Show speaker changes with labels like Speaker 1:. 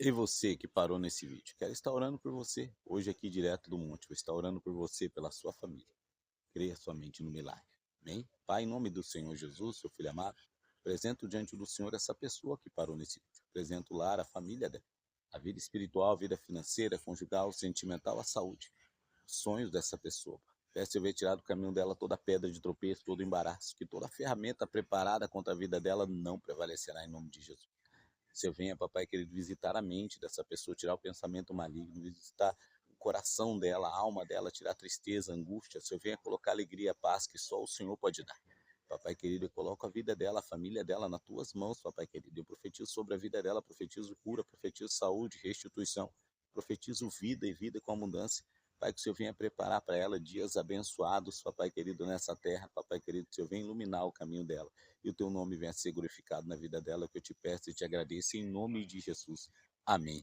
Speaker 1: E você que parou nesse vídeo, quero estar orando por você, hoje aqui direto do monte, vou estar orando por você, pela sua família. Creia somente no milagre. Amém? Pai, em nome do Senhor Jesus, seu filho amado, apresento diante do Senhor essa pessoa que parou nesse vídeo. Apresento o lar, a família dela, a vida espiritual, a vida financeira, conjugal, sentimental, a saúde, os sonhos dessa pessoa. Peço eu ver tirar do caminho dela toda pedra de tropeço, todo embaraço, que toda ferramenta preparada contra a vida dela não prevalecerá em nome de Jesus. Você venha, papai querido, visitar a mente dessa pessoa, tirar o pensamento maligno, visitar o coração dela, a alma dela, tirar a tristeza, a angústia. Você venha colocar alegria, paz que só o Senhor pode dar. Papai querido, eu coloco a vida dela, a família dela nas tuas mãos, papai querido. Eu profetizo sobre a vida dela, profetizo cura, profetizo saúde, restituição, profetizo vida e vida com abundância. Pai, que o Senhor venha preparar para ela dias abençoados, papai querido, nessa terra, papai querido, que o Senhor venha iluminar o caminho dela e o teu nome venha ser glorificado na vida dela, que eu te peço e te agradeço em nome de Jesus. Amém.